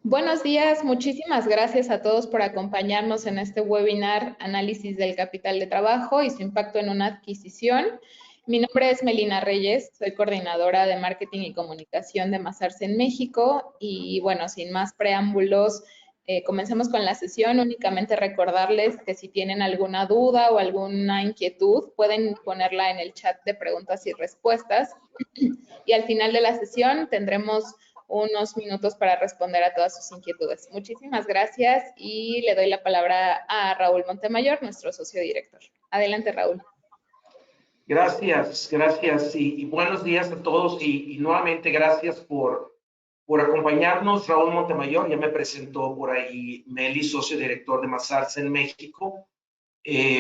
Buenos días, muchísimas gracias a todos por acompañarnos en este webinar Análisis del Capital de Trabajo y su impacto en una adquisición. Mi nombre es Melina Reyes, soy coordinadora de Marketing y Comunicación de Mazars en México y bueno, sin más preámbulos, comencemos con la sesión. Únicamente recordarles que si tienen alguna duda o alguna inquietud, pueden ponerla en el chat de preguntas y respuestas y al final de la sesión tendremos unos minutos para responder a todas sus inquietudes. Muchísimas gracias y le doy la palabra a Raúl Montemayor, nuestro socio director. Adelante, Raúl. Gracias y buenos días a todos y nuevamente gracias por acompañarnos. Raúl Montemayor, ya me presentó por ahí Meli, socio director de Mazars en México.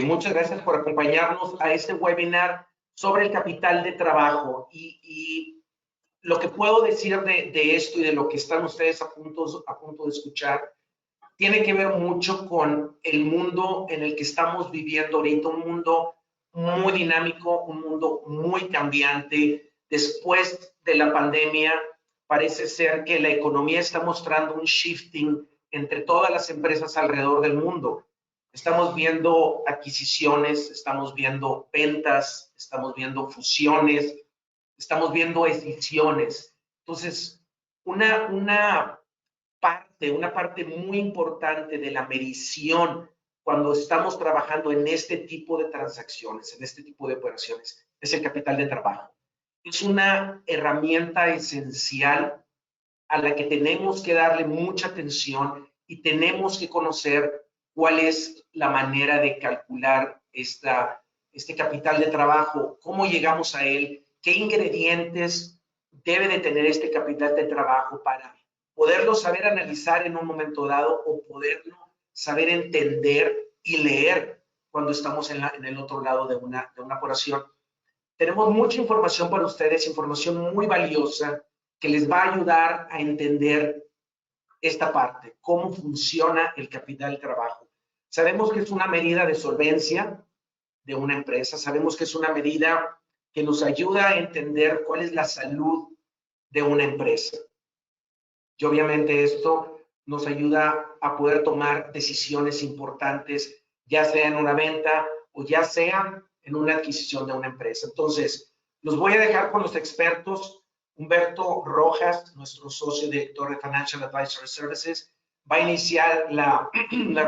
Muchas gracias por acompañarnos a este webinar sobre el capital de trabajo y lo que puedo decir de esto y de lo que están ustedes a punto de escuchar tiene que ver mucho con el mundo en el que estamos viviendo ahorita, un mundo muy dinámico, un mundo muy cambiante. Después de la pandemia, parece ser que la economía está mostrando un shifting entre todas las empresas alrededor del mundo. Estamos viendo adquisiciones, estamos viendo ventas, estamos viendo fusiones, estamos viendo escisiones. Entonces, una parte muy importante de la medición cuando estamos trabajando en este tipo de transacciones, en este tipo de operaciones, es el capital de trabajo. Es una herramienta esencial a la que tenemos que darle mucha atención y tenemos que conocer cuál es la manera de calcular este capital de trabajo, cómo llegamos a él, qué ingredientes debe de tener este capital de trabajo para poderlo saber analizar en un momento dado o poderlo saber entender y leer cuando estamos en el otro lado de una operación. Tenemos mucha información para ustedes, información muy valiosa que les va a ayudar a entender esta parte, cómo funciona el capital de trabajo. Sabemos que es una medida de solvencia de una empresa, sabemos que es una medida que nos ayuda a entender cuál es la salud de una empresa. Y obviamente esto nos ayuda a poder tomar decisiones importantes, ya sea en una venta o ya sea en una adquisición de una empresa. Entonces, los voy a dejar con los expertos. Humberto Rojas, nuestro socio director de Financial Advisory Services, va a iniciar la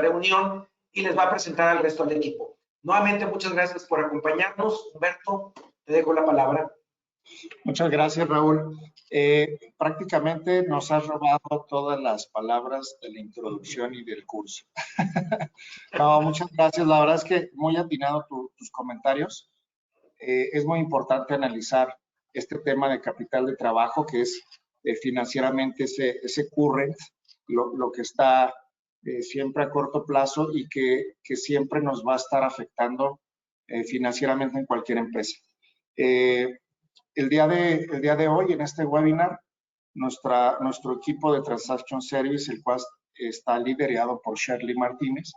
reunión y les va a presentar al resto del equipo. Nuevamente, muchas gracias por acompañarnos. Humberto, te dejo la palabra. Muchas gracias, Raúl. Prácticamente nos has robado todas las palabras de la introducción y del curso. No, muchas gracias. La verdad es que muy atinado tus comentarios. Es muy importante analizar este tema de capital de trabajo, que es financieramente ese current, lo que está siempre a corto plazo y que siempre nos va a estar afectando financieramente en cualquier empresa. El día de hoy, en este webinar, nuestro equipo de Transaction Service, el cual está liderado por Shirley Martínez,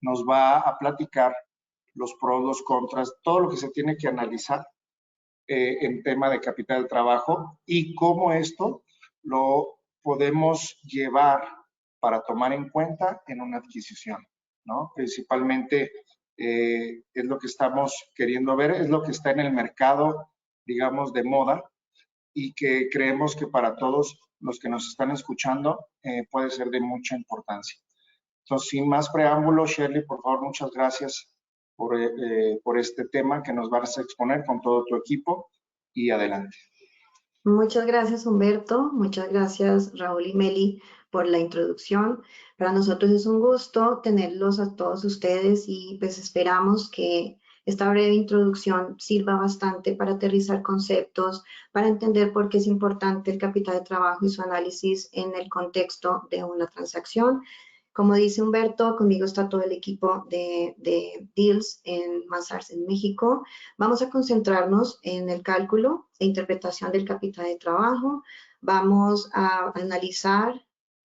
nos va a platicar los pros, los contras, todo lo que se tiene que analizar en tema de capital de trabajo y cómo esto lo podemos llevar para tomar en cuenta en una adquisición, ¿no? Principalmente es lo que estamos queriendo ver, es lo que está en el mercado, digamos, de moda y que creemos que para todos los que nos están escuchando puede ser de mucha importancia. Entonces, sin más preámbulos, Shirley, por favor, muchas gracias por este tema que nos vas a exponer con todo tu equipo y adelante. Muchas gracias, Humberto. Muchas gracias, Raúl y Meli, por la introducción. Para nosotros es un gusto tenerlos a todos ustedes y pues esperamos que esta breve introducción sirva bastante para aterrizar conceptos, para entender por qué es importante el capital de trabajo y su análisis en el contexto de una transacción. Como dice Humberto, conmigo está todo el equipo de Deals en Mazars en México. Vamos a concentrarnos en el cálculo e interpretación del capital de trabajo. Vamos a analizar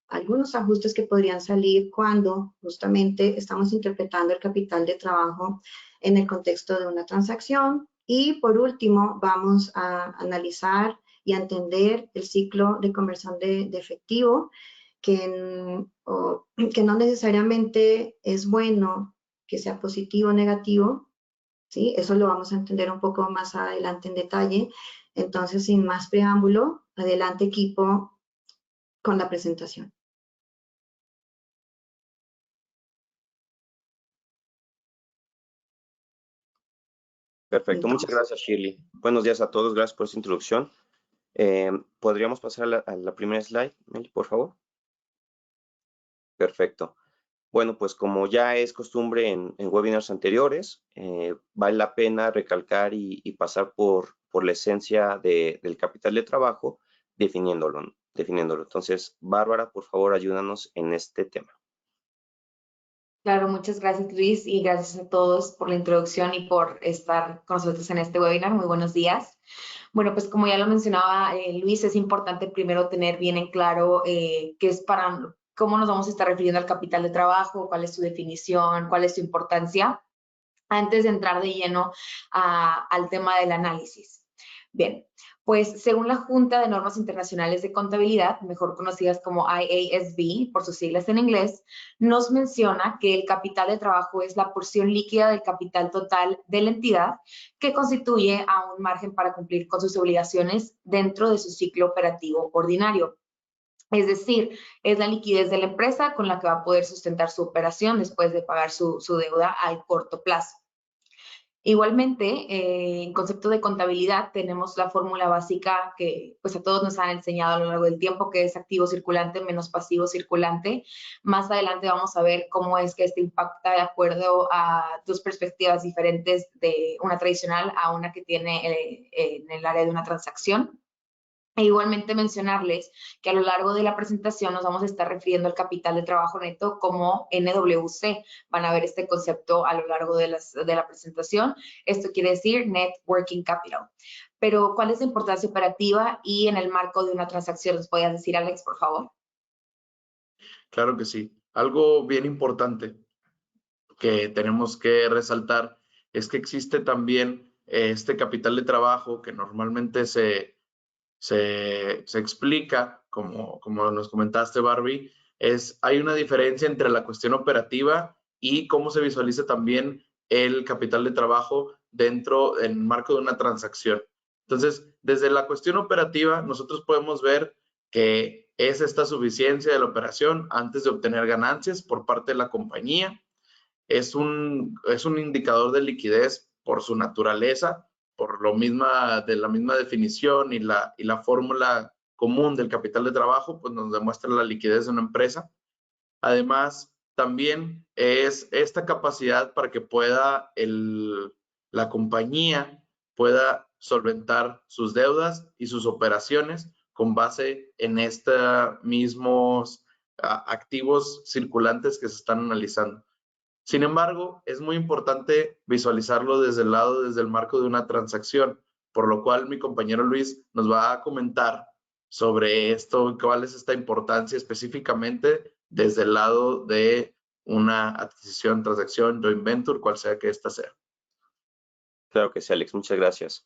algunos ajustes que podrían salir cuando justamente estamos interpretando el capital de trabajo en el contexto de una transacción. Y por último, vamos a analizar y a entender el ciclo de conversión de efectivo, que no necesariamente es bueno que sea positivo o negativo, ¿sí? Eso lo vamos a entender un poco más adelante en detalle. Entonces, sin más preámbulo, adelante equipo con la presentación. Perfecto, Entonces, muchas gracias, Shirley. Buenos días a todos, gracias por esta introducción. ¿Podríamos pasar a la primera slide, Meli, por favor? Perfecto. Bueno, pues como ya es costumbre en webinars anteriores, vale la pena recalcar y pasar por la esencia del capital de trabajo, definiéndolo. Entonces, Bárbara, por favor, ayúdanos en este tema. Claro, muchas gracias Luis y gracias a todos por la introducción y por estar con nosotros en este webinar. Muy buenos días. Bueno, pues como ya lo mencionaba Luis, es importante primero tener bien en claro qué es cómo nos vamos a estar refiriendo al capital de trabajo, cuál es su definición, cuál es su importancia, antes de entrar de lleno al tema del análisis. Bien, pues según la Junta de Normas Internacionales de Contabilidad, mejor conocidas como IASB por sus siglas en inglés, nos menciona que el capital de trabajo es la porción líquida del capital total de la entidad que constituye a un margen para cumplir con sus obligaciones dentro de su ciclo operativo ordinario. Es decir, es la liquidez de la empresa con la que va a poder sustentar su operación después de pagar su deuda al corto plazo. Igualmente, en concepto de contabilidad tenemos la fórmula básica que pues a todos nos han enseñado a lo largo del tiempo, que es activo circulante menos pasivo circulante. Más adelante vamos a ver cómo es que este impacta de acuerdo a dos perspectivas diferentes de una tradicional a una que tiene en el área de una transacción. E igualmente mencionarles que a lo largo de la presentación nos vamos a estar refiriendo al capital de trabajo neto como NWC. Van a ver este concepto a lo largo de la presentación. Esto quiere decir Net Working Capital. Pero, ¿cuál es la importancia operativa y en el marco de una transacción? ¿Nos podías decir, Alex, por favor? Claro que sí. Algo bien importante que tenemos que resaltar es que existe también este capital de trabajo que normalmente se explica, como nos comentaste, Barbie, hay una diferencia entre la cuestión operativa y cómo se visualiza también el capital de trabajo dentro del marco de una transacción. Entonces, desde la cuestión operativa, nosotros podemos ver que es esta suficiencia de la operación antes de obtener ganancias por parte de la compañía. Es un indicador de liquidez por su naturaleza, por de la misma definición y la fórmula común del capital de trabajo, pues nos demuestra la liquidez de una empresa. Además, también es esta capacidad para que pueda la compañía pueda solventar sus deudas y sus operaciones con base en estos mismos activos circulantes que se están analizando. Sin embargo, es muy importante visualizarlo desde el marco de una transacción, por lo cual mi compañero Luis nos va a comentar sobre esto, cuál es esta importancia específicamente desde el lado de una adquisición, transacción, joint venture, cual sea que ésta sea. Claro que sí, Alex, muchas gracias.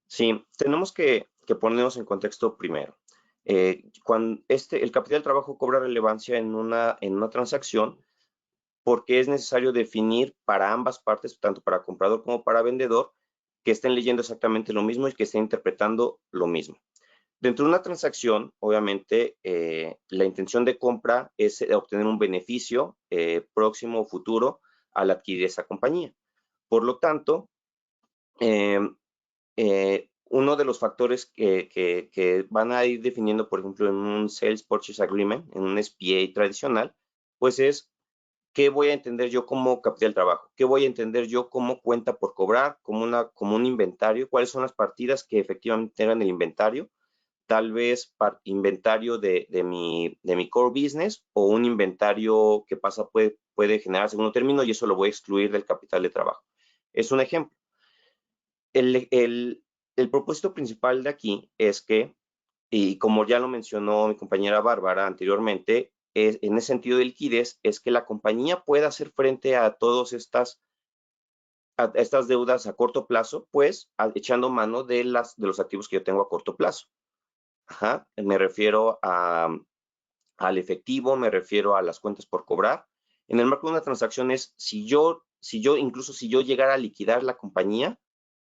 Sí, tenemos que ponernos en contexto primero. Cuando el capital de trabajo cobra relevancia en una transacción, porque es necesario definir para ambas partes, tanto para comprador como para vendedor, que estén leyendo exactamente lo mismo y que estén interpretando lo mismo. Dentro de una transacción, obviamente, la intención de compra es obtener un beneficio próximo o futuro al adquirir esa compañía. Por lo tanto, uno de los factores que van a ir definiendo, por ejemplo, en un Sales Purchase Agreement, en un SPA tradicional, pues es ¿qué voy a entender yo como capital de trabajo? ¿Qué voy a entender yo como cuenta por cobrar, como un inventario? ¿Cuáles son las partidas que efectivamente tengan el inventario? Tal vez inventario de mi core business o un inventario que puede generar segundo término y eso lo voy a excluir del capital de trabajo. Es un ejemplo. El propósito principal de aquí es que, y como ya lo mencionó mi compañera Bárbara anteriormente, en ese sentido de liquidez, es que la compañía pueda hacer frente a todas estas deudas a corto plazo, pues echando mano de los activos que yo tengo a corto plazo. Me refiero al efectivo, me refiero a las cuentas por cobrar. En el marco de una transacción es incluso si yo llegara a liquidar la compañía,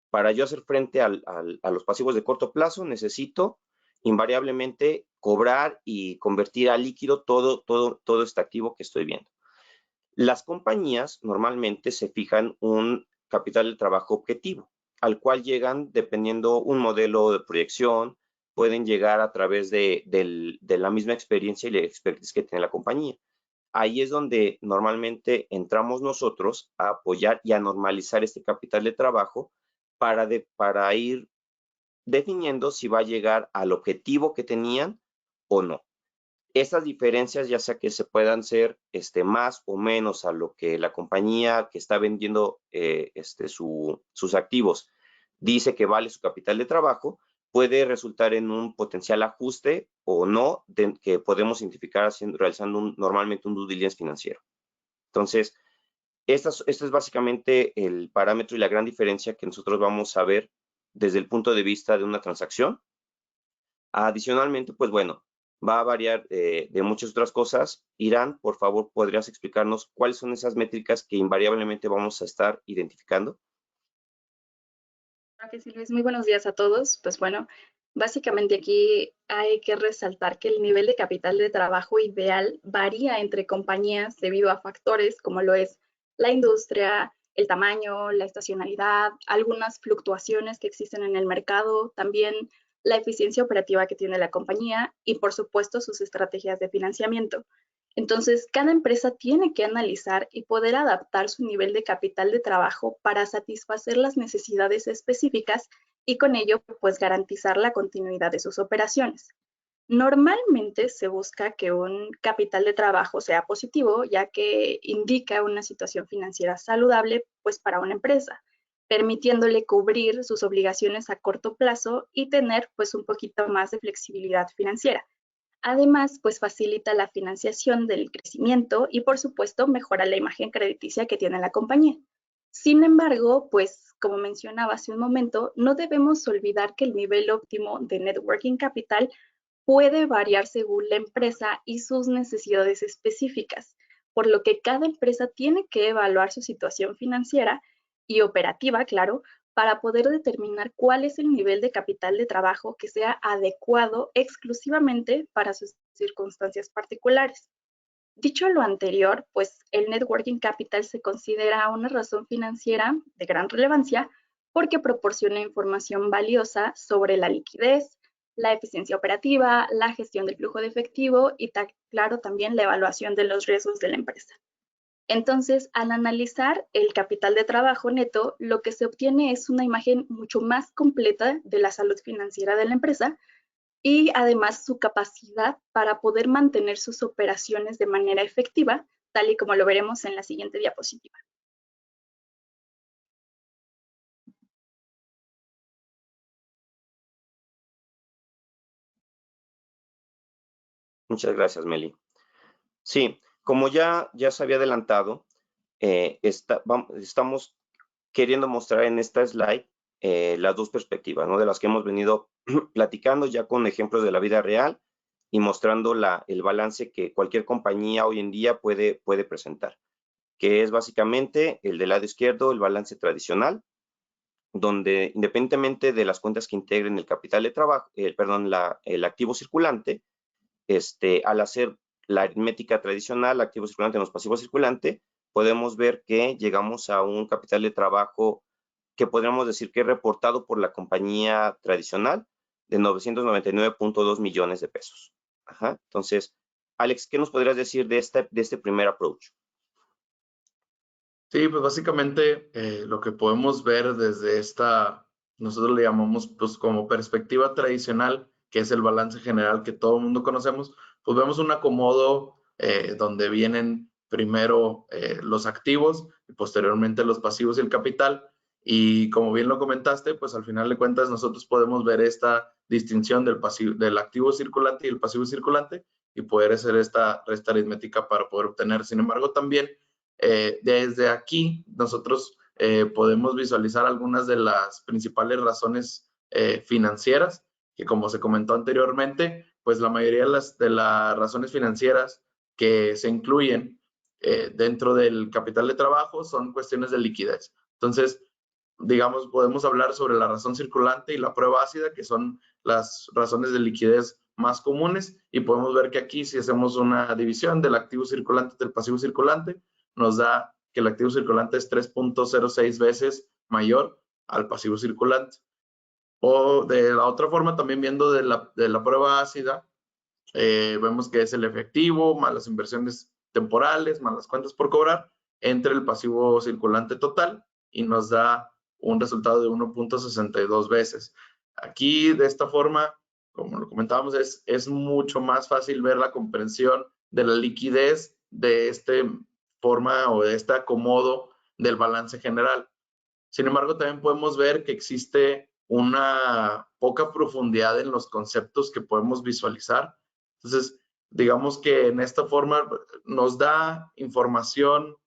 para yo hacer frente a los pasivos de corto plazo, necesito invariablemente cobrar y convertir a líquido todo este activo que estoy viendo. Las compañías normalmente se fijan un capital de trabajo objetivo, al cual llegan dependiendo un modelo de proyección, pueden llegar a través de la misma experiencia y la expertise que tiene la compañía. Ahí es donde normalmente entramos nosotros a apoyar y a normalizar este capital de trabajo para ir definiendo si va a llegar al objetivo que tenían o no. Estas diferencias, ya sea que se puedan ser más o menos a lo que la compañía que está vendiendo sus activos dice que vale su capital de trabajo, puede resultar en un potencial ajuste o no que podemos identificar realizando normalmente un due diligence financiero. Entonces, este es básicamente el parámetro y la gran diferencia que nosotros vamos a ver desde el punto de vista de una transacción. Adicionalmente, pues bueno, va a variar de muchas otras cosas. Irán, por favor, ¿podrías explicarnos cuáles son esas métricas que invariablemente vamos a estar identificando? Claro que sí, Luis. Muy buenos días a todos. Pues bueno, básicamente aquí hay que resaltar que el nivel de capital de trabajo ideal varía entre compañías debido a factores como lo es la industria, el tamaño, la estacionalidad, algunas fluctuaciones que existen en el mercado, también la eficiencia operativa que tiene la compañía y, por supuesto, sus estrategias de financiamiento. Entonces, cada empresa tiene que analizar y poder adaptar su nivel de capital de trabajo para satisfacer las necesidades específicas y con ello, pues, garantizar la continuidad de sus operaciones. Normalmente se busca que un capital de trabajo sea positivo, ya que indica una situación financiera saludable, pues, para una empresa, permitiéndole cubrir sus obligaciones a corto plazo y tener, pues, un poquito más de flexibilidad financiera. Además, pues facilita la financiación del crecimiento y, por supuesto, mejora la imagen crediticia que tiene la compañía. Sin embargo, pues como mencionaba hace un momento, no debemos olvidar que el nivel óptimo de net working capital puede variar según la empresa y sus necesidades específicas, por lo que cada empresa tiene que evaluar su situación financiera y operativa, claro, para poder determinar cuál es el nivel de capital de trabajo que sea adecuado exclusivamente para sus circunstancias particulares. Dicho lo anterior, pues el net working capital se considera una razón financiera de gran relevancia porque proporciona información valiosa sobre la liquidez, la eficiencia operativa, la gestión del flujo de efectivo y, claro, también la evaluación de los riesgos de la empresa. Entonces, al analizar el capital de trabajo neto, lo que se obtiene es una imagen mucho más completa de la salud financiera de la empresa y además su capacidad para poder mantener sus operaciones de manera efectiva, tal y como lo veremos en la siguiente diapositiva. Muchas gracias, Meli. Sí, como ya se había adelantado, estamos queriendo mostrar en esta slide las dos perspectivas, ¿no? De las que hemos venido platicando ya con ejemplos de la vida real y mostrando el balance que cualquier compañía hoy en día puede presentar, que es básicamente el del lado izquierdo, el balance tradicional, donde independientemente de las cuentas que integren el capital de trabajo, el activo circulante, al hacer la aritmética tradicional, activo circulante menos pasivo circulante, podemos ver que llegamos a un capital de trabajo que podríamos decir que es reportado por la compañía tradicional de 999.2 millones de pesos. Ajá. Entonces, Alex, ¿qué nos podrías decir de este primer approach? Sí, pues básicamente lo que podemos ver desde nosotros le llamamos pues como perspectiva tradicional, que es el balance general que todo el mundo conocemos, pues vemos un acomodo donde vienen primero los activos y posteriormente los pasivos y el capital. Y como bien lo comentaste, pues al final de cuentas nosotros podemos ver esta distinción del activo circulante y el pasivo circulante y poder hacer esta resta aritmética para poder obtener. Sin embargo, también desde aquí nosotros podemos visualizar algunas de las principales razones financieras que como se comentó anteriormente, pues la mayoría de las razones financieras que se incluyen dentro del capital de trabajo son cuestiones de liquidez. Entonces, digamos, podemos hablar sobre la razón circulante y la prueba ácida, que son las razones de liquidez más comunes, y podemos ver que aquí, si hacemos una división del activo circulante del pasivo circulante, nos da que el activo circulante es 3.06 veces mayor al pasivo circulante. O de la otra forma, también viendo de la prueba ácida, vemos que es el efectivo más las inversiones temporales más las cuentas por cobrar entre el pasivo circulante total, y nos da un resultado de 1.62 veces. Aquí, de esta forma, como lo comentábamos, es mucho más fácil ver la comprensión de la liquidez de esta forma o de este acomodo del balance general. Sin embargo, también podemos ver que existe una poca profundidad en los conceptos que podemos visualizar. Entonces, digamos que en esta forma nos da información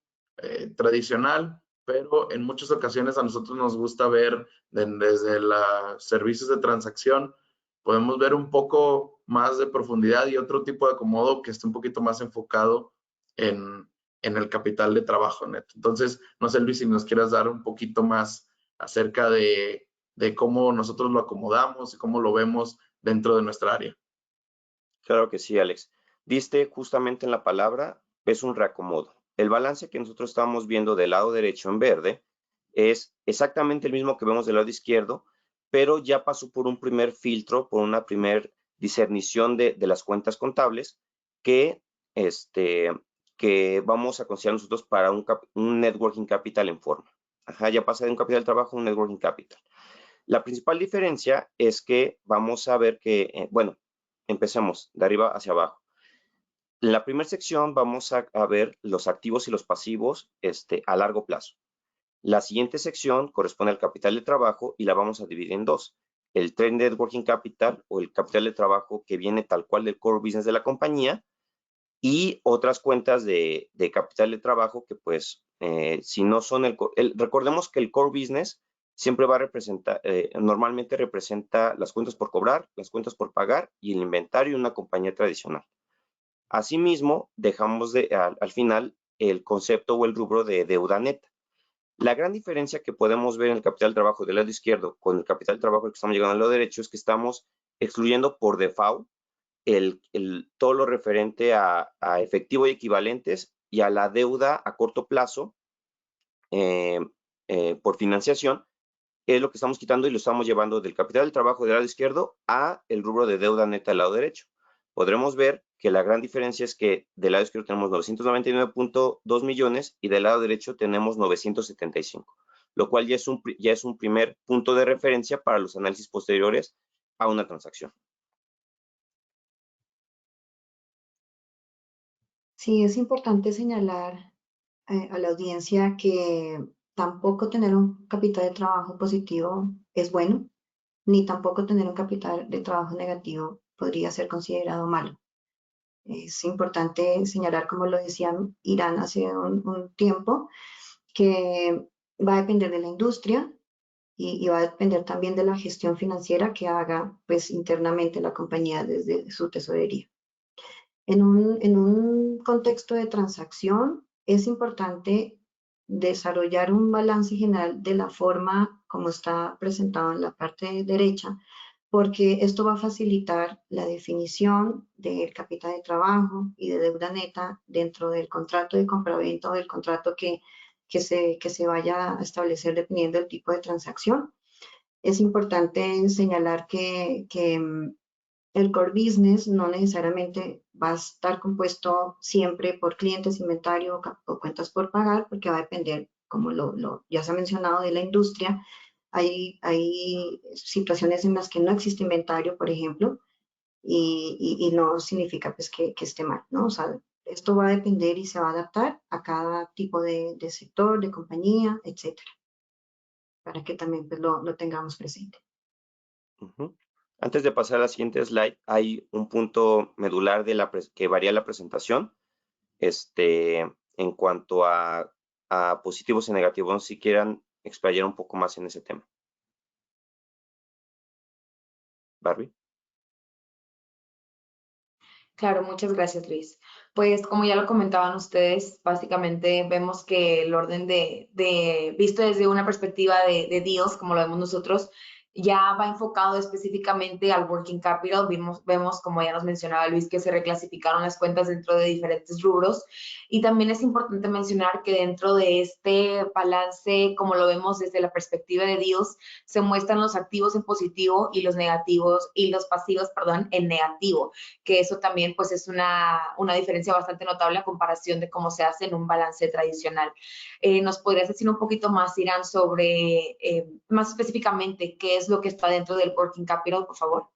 tradicional, pero en muchas ocasiones a nosotros nos gusta ver desde los servicios de transacción, podemos ver un poco más de profundidad y otro tipo de acomodo que esté un poquito más enfocado en el capital de trabajo neto. Entonces, no sé, Luis, si nos quieras dar un poquito más acerca de cómo nosotros lo acomodamos y cómo lo vemos dentro de nuestra área. Claro que sí, Alex. Diste justamente en la palabra, es un reacomodo. El balance que nosotros estamos viendo del lado derecho en verde es exactamente el mismo que vemos del lado izquierdo, pero ya pasó por un primer filtro, por una primer discernición de las cuentas contables que, que vamos a considerar nosotros para un networking capital en forma. Ajá, ya pasa de un capital de trabajo a un networking capital. La principal diferencia es que vamos a ver que, bueno, empecemos de arriba hacia abajo. En la primera sección vamos a ver los activos y los pasivos a largo plazo. La siguiente sección corresponde al capital de trabajo y la vamos a dividir en dos. El Trade Networking Capital o el capital de trabajo que viene tal cual del core business de la compañía, y otras cuentas de capital de trabajo que pues si no son recordemos que el core business siempre va a representar, normalmente representa las cuentas por cobrar, las cuentas por pagar y el inventario de una compañía tradicional. Asimismo, dejamos al final el concepto o el rubro de deuda neta. La gran diferencia que podemos ver en el capital de trabajo del lado izquierdo con el capital de trabajo que estamos llegando al lado derecho es que estamos excluyendo por default todo lo referente a efectivo y equivalentes y a la deuda a corto plazo por financiación, es lo que estamos quitando y lo estamos llevando del capital del trabajo del lado izquierdo a el rubro de deuda neta del lado derecho. Podremos ver que la gran diferencia es que del lado izquierdo tenemos 999.2 millones y del lado derecho tenemos 975, lo cual ya es un primer punto de referencia para los análisis posteriores a una transacción. Sí, es importante señalar a la audiencia que tampoco tener un capital de trabajo positivo es bueno, ni tampoco tener un capital de trabajo negativo podría ser considerado malo. Es importante señalar, como lo decían Irán hace un tiempo, que va a depender de la industria y va a depender también de la gestión financiera que haga pues internamente la compañía desde su tesorería. En un contexto de transacción es importante desarrollar un balance general de la forma como está presentado en la parte derecha, porque esto va a facilitar la definición del capital de trabajo y de deuda neta dentro del contrato de compraventa o del contrato que se vaya a establecer dependiendo del tipo de transacción. Es importante señalar que el core business no necesariamente va a estar compuesto siempre por clientes, inventario o cuentas por pagar, porque va a depender, como ya se ha mencionado, de la industria. Hay situaciones en las que no existe inventario, por ejemplo, y no significa pues, que esté mal, ¿no? O sea, esto va a depender y se va a adaptar a cada tipo de sector, de compañía, etcétera, para que también pues, lo tengamos presente. Antes de pasar a la siguiente slide, hay un punto medular que varía la presentación en cuanto a positivos y negativos. No sé si quieran explayar un poco más en ese tema. Barbie. Claro, muchas gracias, Luis. Pues como ya lo comentaban ustedes, básicamente vemos que el orden visto desde una perspectiva de deals, como lo vemos nosotros, ya va enfocado específicamente al working capital. Vemos, como ya nos mencionaba Luis, que se reclasificaron las cuentas dentro de diferentes rubros. Y también es importante mencionar que dentro de este balance, como lo vemos desde la perspectiva de deals, se muestran los activos en positivo y los negativos y los pasivos, perdón, en negativo, que eso también pues es una diferencia bastante notable a comparación de cómo se hace en un balance tradicional. ¿Nos podrías decir un poquito más, Irán, sobre más específicamente qué es lo que está dentro del working capital, por favor?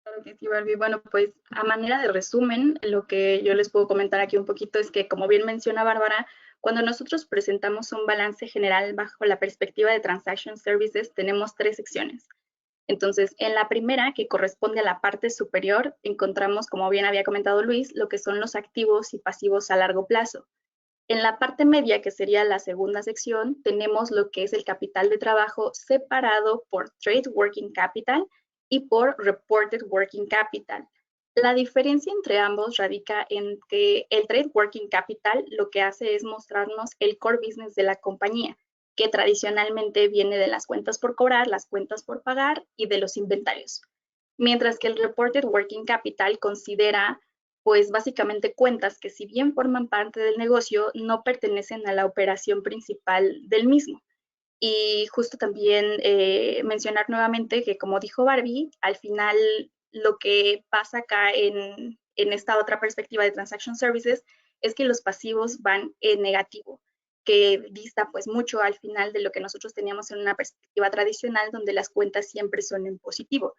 Claro que sí, Barbie. Bueno, pues a manera de resumen, lo que yo les puedo comentar aquí un poquito es que, como bien menciona Bárbara, cuando nosotros presentamos un balance general bajo la perspectiva de Transaction Services, tenemos 3 secciones. Entonces, en la primera, que corresponde a la parte superior, encontramos, como bien había comentado Luis, lo que son los activos y pasivos a largo plazo. En la parte media, que sería la segunda sección, tenemos lo que es el capital de trabajo separado por Trade Working Capital y por Reported Working Capital. La diferencia entre ambos radica en que el Trade Working Capital lo que hace es mostrarnos el core business de la compañía, que tradicionalmente viene de las cuentas por cobrar, las cuentas por pagar y de los inventarios. Mientras que el Reported Working Capital considera, pues básicamente cuentas que si bien forman parte del negocio, no pertenecen a la operación principal del mismo. Y justo también mencionar nuevamente que, como dijo Barbie, al final lo que pasa acá en esta otra perspectiva de Transaction Services es que los pasivos van en negativo, que dista pues mucho al final de lo que nosotros teníamos en una perspectiva tradicional donde las cuentas siempre son en positivo.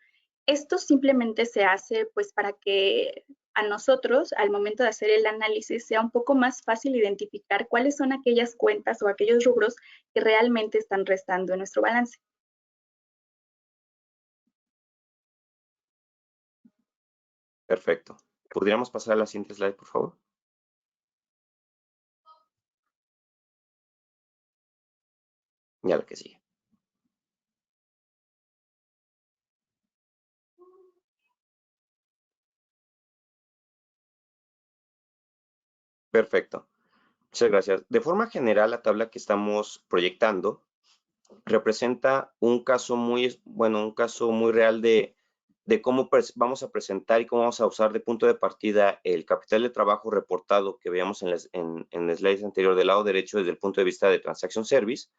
Esto simplemente se hace pues para que a nosotros, al momento de hacer el análisis, sea un poco más fácil identificar cuáles son aquellas cuentas o aquellos rubros que realmente están restando en nuestro balance. Perfecto. ¿Podríamos pasar a la siguiente slide, por favor? Ya la que sigue. Perfecto. Muchas gracias. De forma general, la tabla que estamos proyectando representa un caso muy, un caso muy real de cómo vamos a presentar y cómo vamos a usar de punto de partida el capital de trabajo reportado que veíamos en el slide anterior del lado derecho desde el punto de vista de Transaction Service,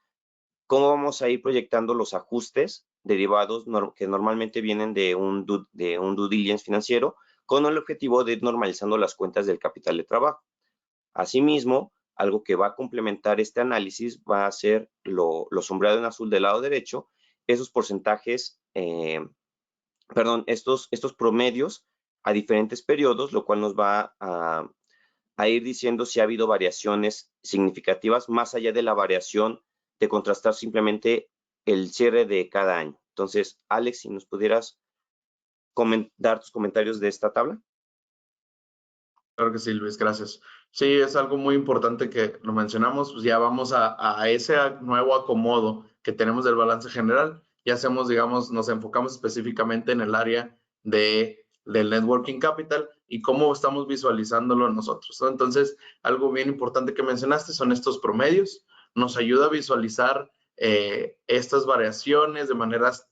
cómo vamos a ir proyectando los ajustes derivados que normalmente vienen de un due diligence financiero con el objetivo de ir normalizando las cuentas del capital de trabajo. Asimismo, algo que va a complementar este análisis va a ser lo sombreado en azul del lado derecho, esos porcentajes, estos promedios a diferentes periodos, lo cual nos va a ir diciendo si ha habido variaciones significativas más allá de la variación de contrastar simplemente el cierre de cada año. Entonces, Alex, si nos pudieras dar tus comentarios de esta tabla. Claro que sí, Luis, gracias. Sí, es algo muy importante que lo mencionamos, pues ya vamos a ese nuevo acomodo que tenemos del balance general. Ya hacemos, digamos, nos enfocamos específicamente en el área del networking capital y cómo estamos visualizándolo nosotros, ¿no? Entonces, algo bien importante que mencionaste son estos promedios. Nos ayuda a visualizar estas variaciones de maneras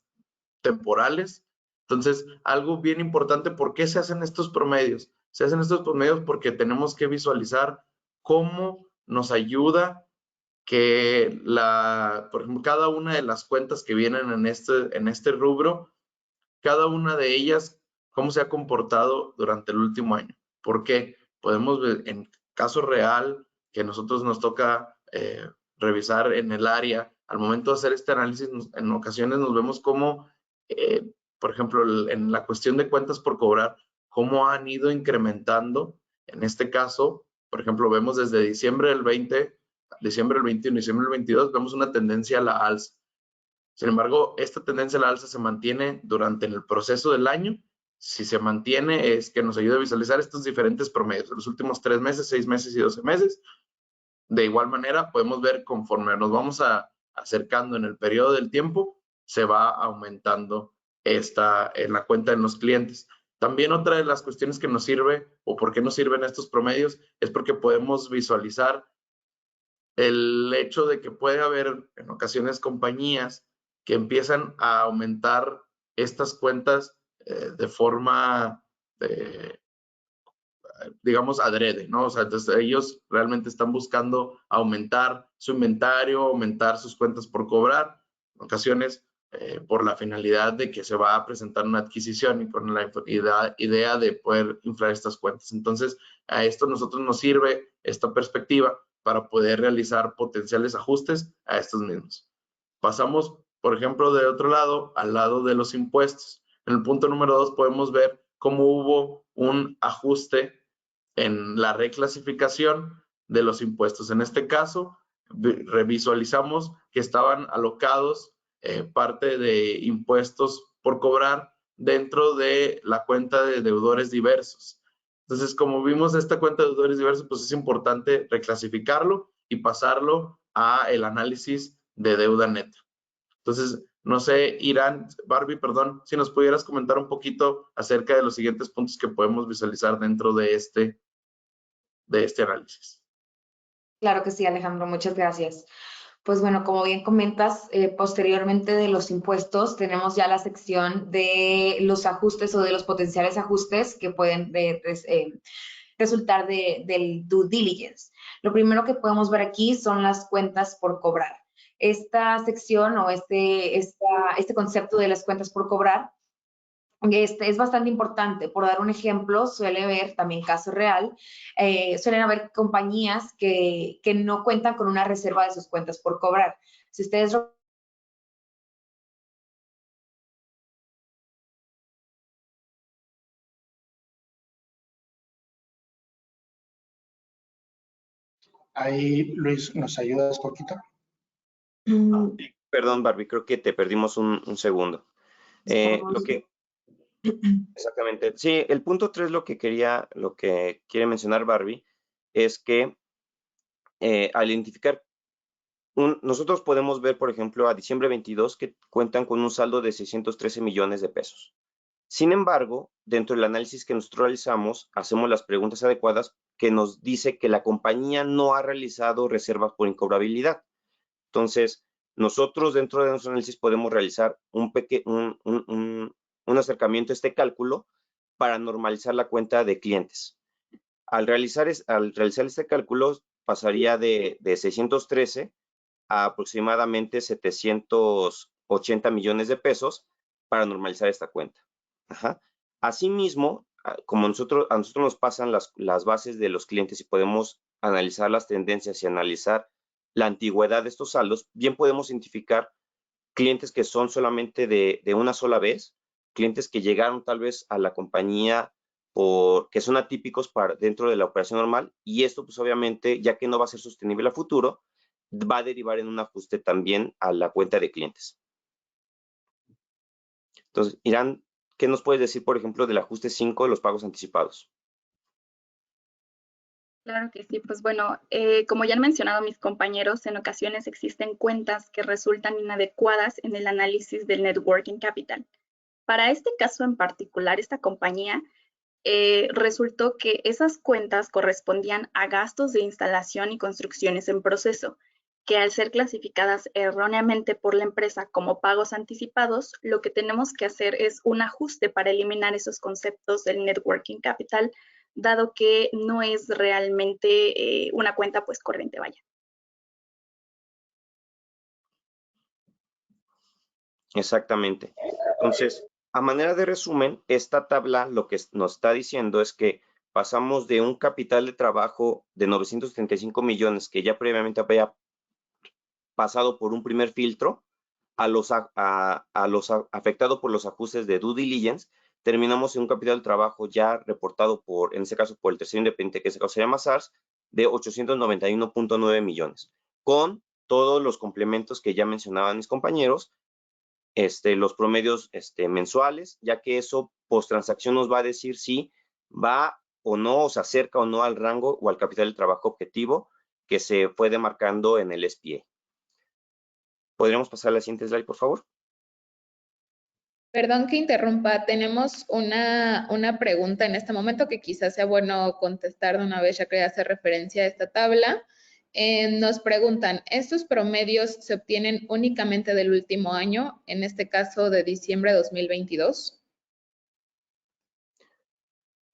temporales. Entonces, algo bien importante, ¿por qué se hacen estos promedios? Se hacen estos promedios porque tenemos que visualizar cómo nos ayuda que por ejemplo, cada una de las cuentas que vienen en este rubro, cada una de ellas, cómo se ha comportado durante el último año. ¿Por qué? Podemos ver en caso real que nosotros nos toca revisar en el área, al momento de hacer este análisis, en ocasiones nos vemos como, por ejemplo, en la cuestión de cuentas por cobrar, cómo han ido incrementando. En este caso, por ejemplo, vemos desde diciembre del 20, diciembre del 21, diciembre del 22, vemos una tendencia a la alza. Sin embargo, esta tendencia a la alza se mantiene durante el proceso del año. Si se mantiene, es que nos ayuda a visualizar estos diferentes promedios, los últimos 3 meses, 6 meses y 12 meses. De igual manera, podemos ver conforme nos vamos acercando en el periodo del tiempo, se va aumentando en la cuenta de los clientes. También otra de las cuestiones que nos sirve, o por qué nos sirven estos promedios, es porque podemos visualizar el hecho de que puede haber en ocasiones compañías que empiezan a aumentar estas cuentas de forma, digamos, adrede, ¿no? O sea, entonces ellos realmente están buscando aumentar su inventario, aumentar sus cuentas por cobrar, en ocasiones por la finalidad de que se va a presentar una adquisición y con la idea de poder inflar estas cuentas. Entonces, a esto nosotros nos sirve esta perspectiva para poder realizar potenciales ajustes a estos mismos. Pasamos, por ejemplo, de otro lado, al lado de los impuestos. En el punto número 2 podemos ver cómo hubo un ajuste en la reclasificación de los impuestos. En este caso, revisualizamos que estaban alocados parte de impuestos por cobrar dentro de la cuenta de deudores diversos. Entonces, como vimos esta cuenta de deudores diversos, pues es importante reclasificarlo y pasarlo a el análisis de deuda neta. Entonces, no sé, Barbie, perdón, si nos pudieras comentar un poquito acerca de los siguientes puntos que podemos visualizar dentro de este análisis. Claro que sí, Alejandro, muchas gracias. Pues bueno, como bien comentas, posteriormente de los impuestos tenemos ya la sección de los ajustes o de los potenciales ajustes que pueden resultar del due diligence. Lo primero que podemos ver aquí son las cuentas por cobrar. Esta sección o este concepto de las cuentas por cobrar es bastante importante. Por dar un ejemplo, suele haber también caso real, suelen haber compañías que no cuentan con una reserva de sus cuentas por cobrar. Si ustedes Ahí, Luis, ¿nos ayudas poquito? Perdón, Barbie, creo que te perdimos un segundo. Exactamente. Sí, el punto 3 lo que quiere mencionar Barbie es que al identificar, nosotros podemos ver, por ejemplo, a diciembre 22 que cuentan con un saldo de 613 millones de pesos. Sin embargo, dentro del análisis que nosotros realizamos, hacemos las preguntas adecuadas que nos dice que la compañía no ha realizado reservas por incobrabilidad. Entonces, nosotros dentro de nuestro análisis podemos realizar un acercamiento a este cálculo para normalizar la cuenta de clientes. Al realizar este cálculo, pasaría de 613 a aproximadamente 780 millones de pesos para normalizar esta cuenta. Ajá. Asimismo, como a nosotros nos pasan las bases de los clientes y podemos analizar las tendencias y analizar la antigüedad de estos saldos, bien podemos identificar clientes que son solamente de una sola vez, clientes que llegaron tal vez a la compañía que son atípicos dentro de la operación normal, y esto pues obviamente, ya que no va a ser sostenible a futuro, va a derivar en un ajuste también a la cuenta de clientes. Entonces, Irán, ¿qué nos puedes decir, por ejemplo, del ajuste 5 de los pagos anticipados? Claro que sí, pues bueno, como ya han mencionado mis compañeros, en ocasiones existen cuentas que resultan inadecuadas en el análisis del net working capital. Para este caso en particular, esta compañía resultó que esas cuentas correspondían a gastos de instalación y construcciones en proceso, que al ser clasificadas erróneamente por la empresa como pagos anticipados, lo que tenemos que hacer es un ajuste para eliminar esos conceptos del net working capital, dado que no es realmente una cuenta pues corriente, vaya. Exactamente. Entonces, a manera de resumen, esta tabla lo que nos está diciendo es que pasamos de un capital de trabajo de 935 millones que ya previamente había pasado por un primer filtro a los afectados por los ajustes de due diligence, terminamos en un capital de trabajo ya reportado en este caso por el tercero independiente, que en este caso se llama SARS, de 891.9 millones, con todos los complementos que ya mencionaban mis compañeros, los promedios mensuales, ya que eso post transacción nos va a decir si va o no, o se acerca o no al rango o al capital de trabajo objetivo que se fue demarcando en el SPA. ¿Podríamos pasar a la siguiente slide, por favor? Perdón que interrumpa, tenemos una pregunta en este momento que quizás sea bueno contestar de una vez, ya que hace referencia a esta tabla. Nos preguntan, ¿estos promedios se obtienen únicamente del último año, en este caso de diciembre de 2022?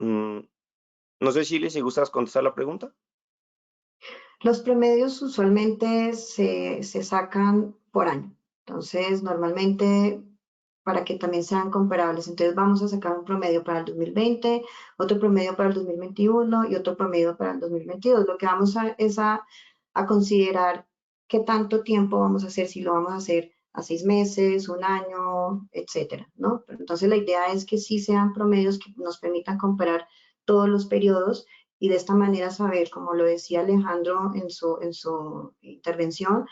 No sé, Shirley, si gustas contestar la pregunta. Los promedios usualmente se sacan por año. Entonces, normalmente, para que también sean comparables, entonces vamos a sacar un promedio para el 2020, otro promedio para el 2021 y otro promedio para el 2022. Lo que vamos es a considerar qué tanto tiempo vamos a hacer, si lo vamos a hacer a 6 meses, un año, etcétera, ¿no? Pero entonces, la idea es que sí sean promedios que nos permitan comparar todos los periodos y de esta manera saber, como lo decía Alejandro en su intervención,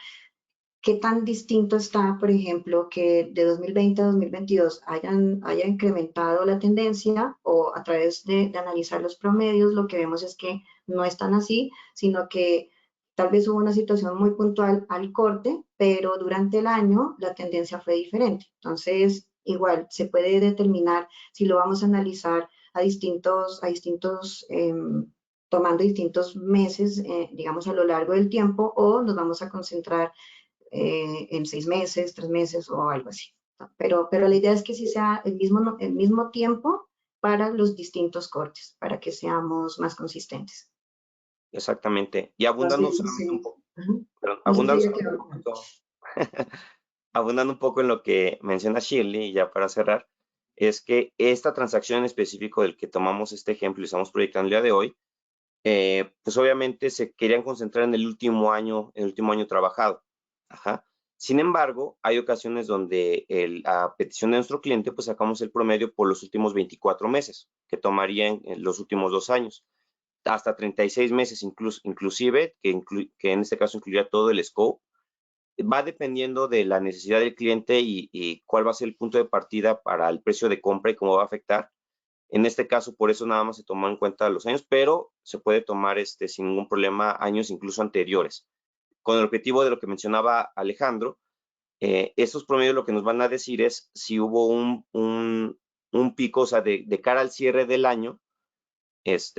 qué tan distinto está, por ejemplo, que de 2020 a 2022 haya incrementado la tendencia, o a través de analizar los promedios, lo que vemos es que no es tan así, sino que tal vez hubo una situación muy puntual al corte, pero durante el año la tendencia fue diferente. Entonces, igual se puede determinar si lo vamos a analizar a distintos tomando distintos meses, digamos, a lo largo del tiempo, o nos vamos a concentrar en 6 meses, 3 meses o algo así. Pero la idea es que sí sea el mismo tiempo para los distintos cortes, para que seamos más consistentes. Exactamente. Y abundando solamente un poco, perdón, No sé abundando si solamente un poquito, abundando un poco en lo que menciona Shirley, y ya para cerrar, es que esta transacción en específico del que tomamos este ejemplo y estamos proyectando el día de hoy, pues obviamente se querían concentrar en el último año trabajado. Ajá. Sin embargo, hay ocasiones donde a petición de nuestro cliente, pues sacamos el promedio por los últimos 24 meses, que tomarían los últimos 2 años, hasta 36 meses inclusive, que en este caso incluiría todo el scope. Va dependiendo de la necesidad del cliente y cuál va a ser el punto de partida para el precio de compra y cómo va a afectar. En este caso, por eso nada más se tomó en cuenta los años, pero se puede tomar sin ningún problema años incluso anteriores. Con el objetivo de lo que mencionaba Alejandro, estos promedios lo que nos van a decir es si hubo un pico, o sea, de cara al cierre del año.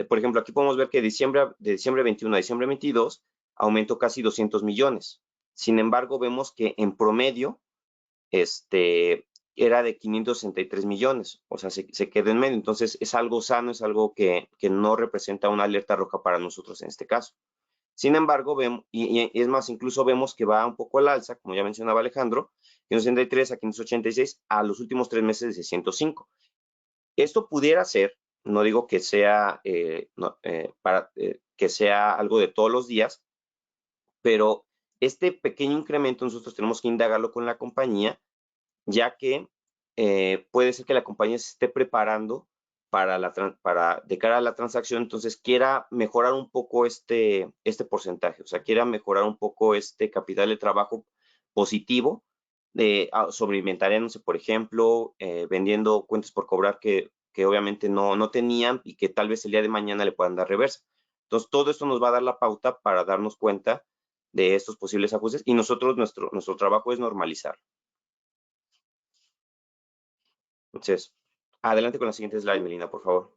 Por ejemplo, aquí podemos ver que de diciembre 21 a diciembre 22 aumentó casi 200 millones. Sin embargo, vemos que en promedio era de 563 millones, o sea, se quedó en medio. Entonces, es algo sano, es algo que no representa una alerta roja para nosotros en este caso. Sin embargo, vemos, y es más, incluso vemos que va un poco al alza, como ya mencionaba Alejandro, 563 a 586 a los últimos 3 meses de 105. Esto pudiera ser, no digo que sea, que sea algo de todos los días, pero este pequeño incremento nosotros tenemos que indagarlo con la compañía, ya que puede ser que la compañía se esté preparando de cara a la transacción, entonces quiera mejorar un poco este porcentaje, o sea, quiera mejorar un poco este capital de trabajo positivo sobre inventario, no sé, por ejemplo, vendiendo cuentas por cobrar que obviamente no tenían y que tal vez el día de mañana le puedan dar reversa. Entonces, todo esto nos va a dar la pauta para darnos cuenta de estos posibles ajustes y nosotros, nuestro trabajo es normalizar. Entonces, adelante con la siguiente slide, Melina, por favor.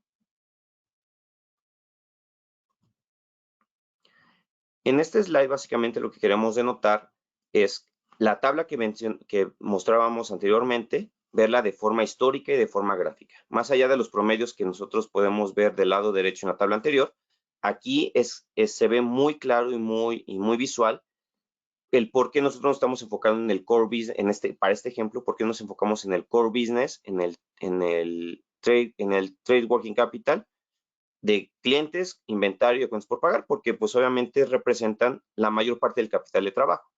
En este slide, básicamente, lo que queremos denotar es la tabla que mostrábamos anteriormente, verla de forma histórica y de forma gráfica. Más allá de los promedios que nosotros podemos ver del lado derecho en la tabla anterior, aquí se ve muy claro y muy visual el por qué nosotros nos estamos enfocando en el core business, para este ejemplo, por qué nos enfocamos en el core business, en el trade working capital de clientes, inventario y cuentas por pagar, porque pues obviamente representan la mayor parte del capital de trabajo.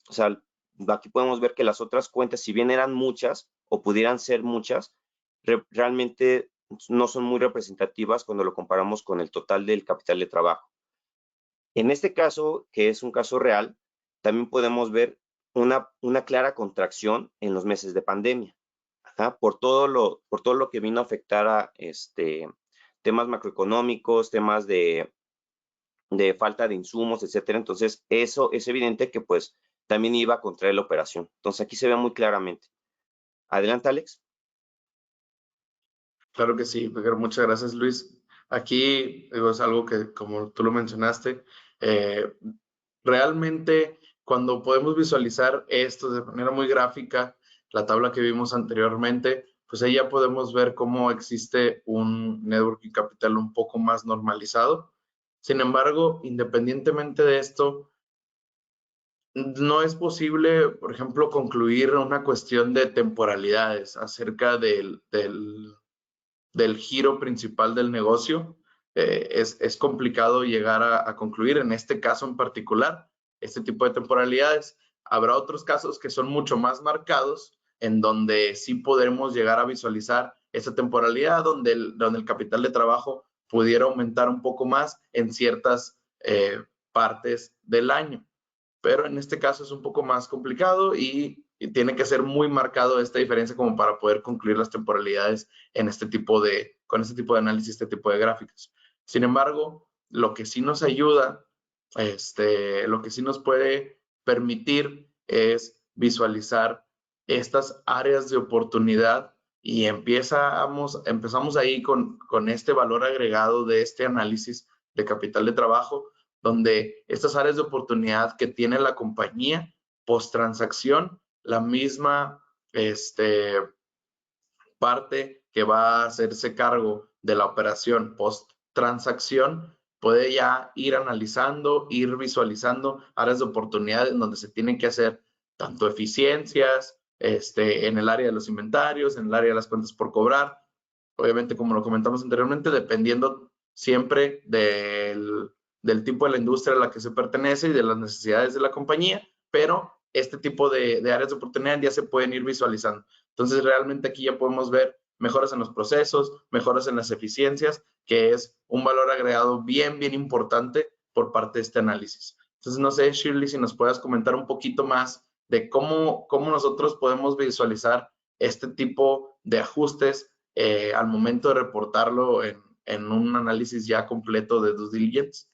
O sea, aquí podemos ver que las otras cuentas, si bien eran muchas o pudieran ser muchas, realmente no son muy representativas cuando lo comparamos con el total del capital de trabajo. En este caso, que es un caso real, también podemos ver una clara contracción en los meses de pandemia, por todo lo que vino a afectar a temas macroeconómicos, temas de falta de insumos, etcétera. Entonces, eso es evidente que pues también iba a contraer la operación. Entonces, aquí se ve muy claramente. Adelante, Alex. Claro que sí, muchas gracias, Luis. Aquí digo, es algo que, como tú lo mencionaste, realmente cuando podemos visualizar esto de manera muy gráfica, la tabla que vimos anteriormente, pues ahí ya podemos ver cómo existe un networking capital un poco más normalizado. Sin embargo, independientemente de esto, no es posible, por ejemplo, concluir una cuestión de temporalidades acerca del giro principal del negocio. Es complicado llegar a concluir en este caso en particular, este tipo de temporalidades. Habrá otros casos que son mucho más marcados, en donde sí podremos llegar a visualizar esa temporalidad, donde el capital de trabajo pudiera aumentar un poco más en ciertas partes del año. Pero en este caso es un poco más complicado y tiene que ser muy marcado esta diferencia como para poder concluir las temporalidades en con este tipo de análisis, este tipo de gráficos. Sin embargo, lo que sí nos ayuda, lo que sí nos puede permitir es visualizar estas áreas de oportunidad y empezamos ahí con este valor agregado de este análisis de capital de trabajo, donde estas áreas de oportunidad que tiene la compañía post transacción, la misma parte que va a hacerse cargo de la operación post transacción puede ya ir analizando, ir visualizando áreas de oportunidad en donde se tienen que hacer tanto eficiencias en el área de los inventarios, en el área de las cuentas por cobrar. Obviamente, como lo comentamos anteriormente, dependiendo siempre del tipo de la industria a la que se pertenece y de las necesidades de la compañía, pero este tipo de áreas de oportunidad ya se pueden ir visualizando. Entonces, realmente aquí ya podemos ver mejoras en los procesos, mejoras en las eficiencias, que es un valor agregado bien, bien importante por parte de este análisis. Entonces, no sé, Shirley, si nos puedas comentar un poquito más de cómo nosotros podemos visualizar este tipo de ajustes al momento de reportarlo en un análisis ya completo de due diligence.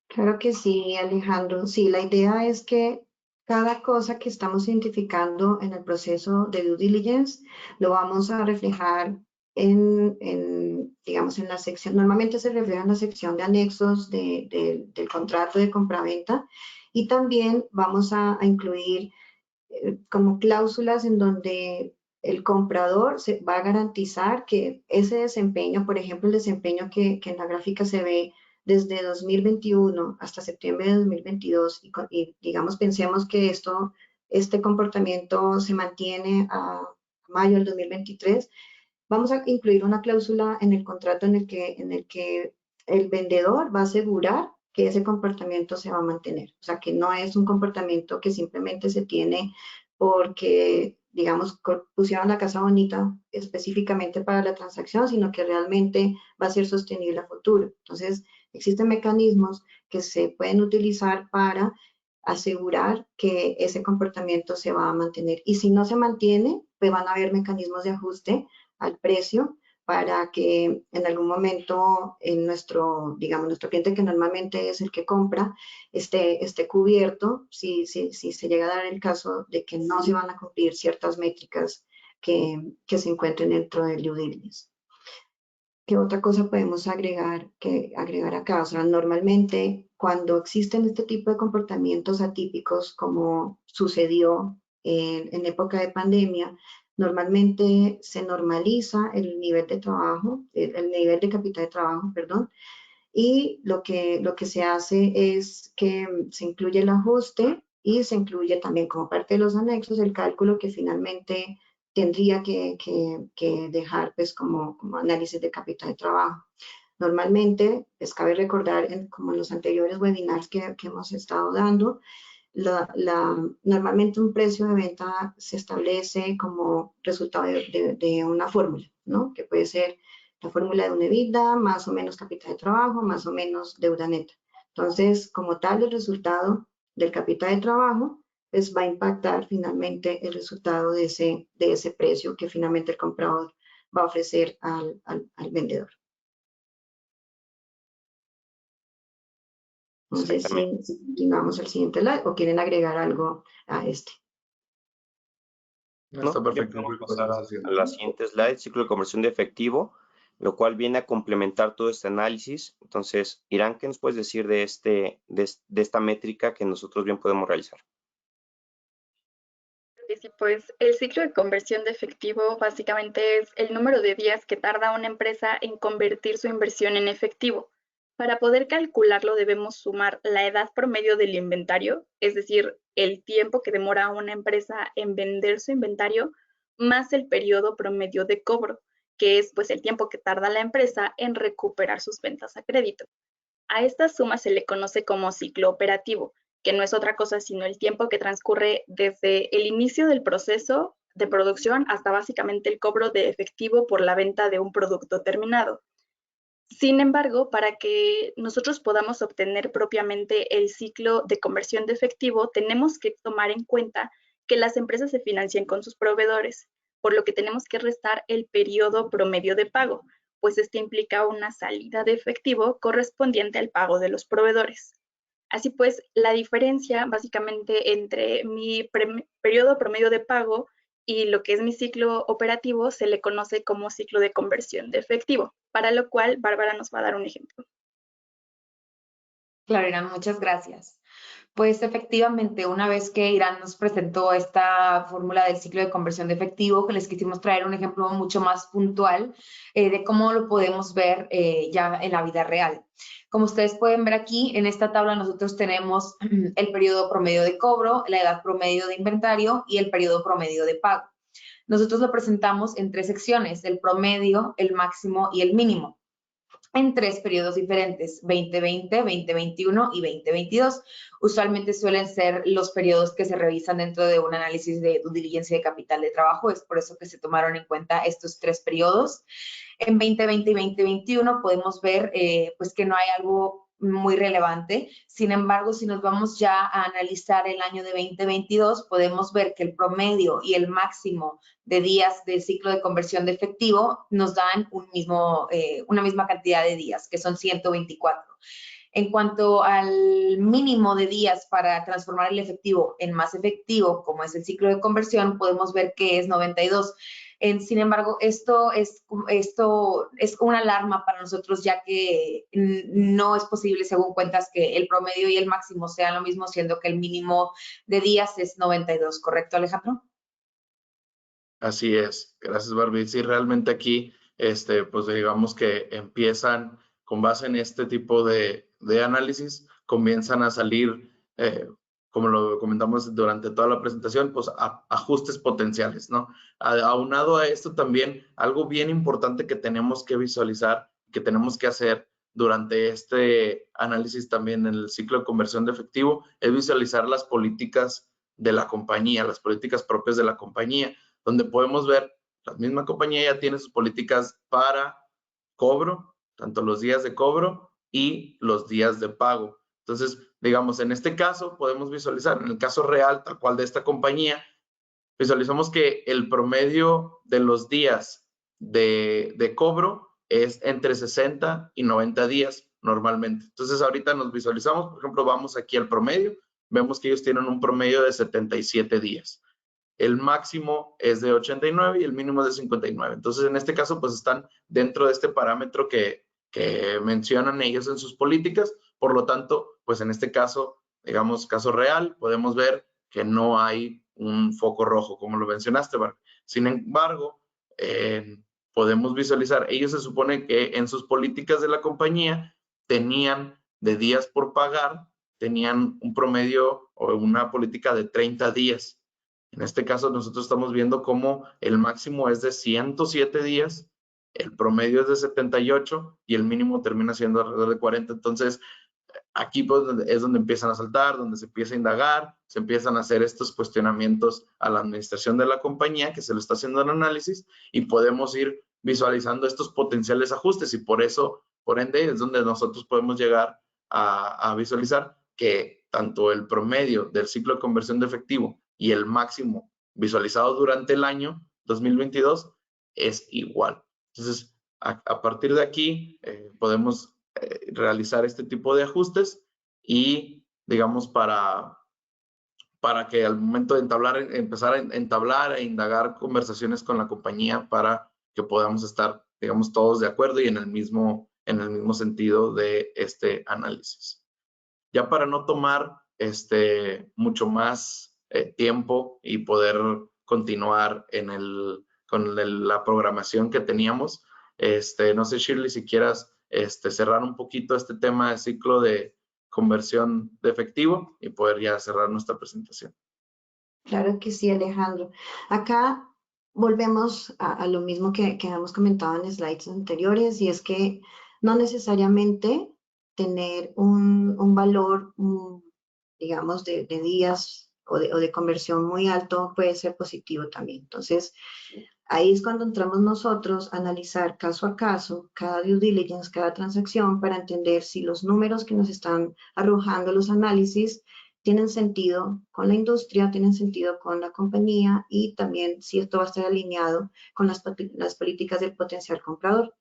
Claro que sí, Alejandro. Sí, la idea es que cada cosa que estamos identificando en el proceso de due diligence lo vamos a reflejar digamos, en la sección, normalmente se refleja en la sección de anexos del contrato de compraventa, y también vamos a incluir como cláusulas en donde el comprador se va a garantizar que ese desempeño, por ejemplo, el desempeño que en la gráfica se ve desde 2021 hasta septiembre de 2022, y digamos, pensemos que este comportamiento se mantiene a mayo del 2023, vamos a incluir una cláusula en el contrato en el que el vendedor va a asegurar que ese comportamiento se va a mantener. O sea, que no es un comportamiento que simplemente se tiene porque, digamos, pusieron la casa bonita específicamente para la transacción, sino que realmente va a ser sostenible a futuro. Entonces, existen mecanismos que se pueden utilizar para asegurar que ese comportamiento se va a mantener. Y si no se mantiene, pues van a haber mecanismos de ajuste al precio para que en algún momento en digamos, nuestro cliente, que normalmente es el que compra, esté cubierto si se llega a dar el caso de que no se van a cumplir ciertas métricas que se encuentren dentro del due diligence. ¿Qué otra cosa podemos agregar acá? O sea, normalmente cuando existen este tipo de comportamientos atípicos, como sucedió en época de pandemia, normalmente se normaliza el nivel de trabajo, el nivel de capital de trabajo, perdón, y lo que se hace es que se incluye el ajuste y se incluye también como parte de los anexos el cálculo que finalmente tendría que dejar pues como análisis de capital de trabajo. Normalmente, les cabe recordar, como en los anteriores webinars que hemos estado dando, normalmente un precio de venta se establece como resultado de una fórmula, ¿no? Que puede ser la fórmula de una EBITDA, más o menos capital de trabajo, más o menos deuda neta. Entonces, como tal, el resultado del capital de trabajo pues va a impactar finalmente el resultado de ese precio que finalmente el comprador va a ofrecer al vendedor. No sé si continuamos al siguiente slide o quieren agregar algo a este. No, está perfecto. Podemos pasar a la siguiente slide, ciclo de conversión de efectivo, lo cual viene a complementar todo este análisis. Entonces, Irán, ¿qué nos puedes decir de esta métrica que nosotros bien podemos realizar? Sí, pues el ciclo de conversión de efectivo básicamente es el número de días que tarda una empresa en convertir su inversión en efectivo. Para poder calcularlo debemos sumar la edad promedio del inventario, es decir, el tiempo que demora una empresa en vender su inventario, más el periodo promedio de cobro, que es pues el tiempo que tarda la empresa en recuperar sus ventas a crédito. A esta suma se le conoce como ciclo operativo, que no es otra cosa sino el tiempo que transcurre desde el inicio del proceso de producción hasta básicamente el cobro de efectivo por la venta de un producto terminado. Sin embargo, para que nosotros podamos obtener propiamente el ciclo de conversión de efectivo, tenemos que tomar en cuenta que las empresas se financian con sus proveedores, por lo que tenemos que restar el periodo promedio de pago, pues este implica una salida de efectivo correspondiente al pago de los proveedores. Así pues, la diferencia básicamente entre mi periodo promedio de pago y lo que es mi ciclo operativo se le conoce como ciclo de conversión de efectivo, para lo cual Bárbara nos va a dar un ejemplo. Claro, Irán, muchas gracias. Pues efectivamente, una vez que Irán nos presentó esta fórmula del ciclo de conversión de efectivo, que les quisimos traer un ejemplo mucho más puntual de cómo lo podemos ver ya en la vida real. Como ustedes pueden ver aquí, en esta tabla nosotros tenemos el periodo promedio de cobro, la edad promedio de inventario y el periodo promedio de pago. Nosotros lo presentamos en 3 secciones, el promedio, el máximo y el mínimo, en 3 periodos diferentes, 2020, 2021 y 2022. Usualmente suelen ser los periodos que se revisan dentro de un análisis de due diligence de capital de trabajo, es por eso que se tomaron en cuenta estos 3 periodos. En 2020 y 2021 podemos ver pues que no hay algo muy relevante. Sin embargo, si nos vamos ya a analizar el año de 2022, podemos ver que el promedio y el máximo de días del ciclo de conversión de efectivo nos dan una misma cantidad de días, que son 124. En cuanto al mínimo de días para transformar el efectivo en más efectivo, como es el ciclo de conversión, podemos ver que es 92. Sin embargo, esto es una alarma para nosotros, ya que no es posible, según cuentas, que el promedio y el máximo sean lo mismo, siendo que el mínimo de días es 92. ¿Correcto, Alejandro? Así es. Gracias, Barbie. Sí, realmente aquí, pues digamos que empiezan, con base en este tipo de análisis, comienzan a salir, como lo comentamos durante toda la presentación, pues ajustes potenciales, ¿no? Aunado a esto también, algo bien importante que tenemos que visualizar, que tenemos que hacer durante este análisis también en el ciclo de conversión de efectivo, es visualizar las políticas de la compañía, las políticas propias de la compañía, donde podemos ver, la misma compañía ya tiene sus políticas para cobro, tanto los días de cobro y los días de pago. Entonces, digamos, en este caso podemos visualizar, en el caso real, tal cual de esta compañía, visualizamos que el promedio de los días de cobro es entre 60 y 90 días normalmente. Entonces, ahorita nos visualizamos, por ejemplo, vamos aquí al promedio, vemos que ellos tienen un promedio de 77 días. El máximo es de 89 y el mínimo es de 59. Entonces, en este caso, pues están dentro de este parámetro que mencionan ellos en sus políticas. Por lo tanto, pues en este caso, digamos, caso real, podemos ver que no hay un foco rojo, como lo mencionaste, Barbie. Sin embargo, podemos visualizar, ellos se supone que en sus políticas de la compañía tenían de días por pagar, tenían un promedio o una política de 30 días. En este caso, nosotros estamos viendo cómo el máximo es de 107 días, el promedio es de 78 y el mínimo termina siendo alrededor de 40. Entonces, aquí pues, es donde empiezan a saltar, donde se empieza a indagar, se empiezan a hacer estos cuestionamientos a la administración de la compañía que se lo está haciendo el análisis y podemos ir visualizando estos potenciales ajustes y por eso, por ende, es donde nosotros podemos llegar a visualizar que tanto el promedio del ciclo de conversión de efectivo y el máximo visualizado durante el año 2022 es igual. Entonces, a partir de aquí podemos realizar este tipo de ajustes y, digamos, para para que al momento de empezar a entablar e indagar conversaciones con la compañía para que podamos estar, digamos, todos de acuerdo y en el mismo sentido de este análisis. Ya para no tomar mucho más tiempo y poder continuar con la programación que teníamos, no sé, Shirley, si quieras cerrar un poquito este tema de ciclo de conversión de efectivo y poder ya cerrar nuestra presentación. Claro que sí, Alejandro. Acá volvemos a lo mismo que hemos comentado en slides anteriores, y es que no necesariamente tener un valor, digamos, de días o de conversión muy alto puede ser positivo también. Entonces, ahí es cuando entramos nosotros a analizar caso a caso cada due diligence, cada transacción, para entender si los números que nos están arrojando los análisis tienen sentido con la industria, tienen sentido con la compañía, y también si esto va a estar alineado con las políticas del potencial comprador.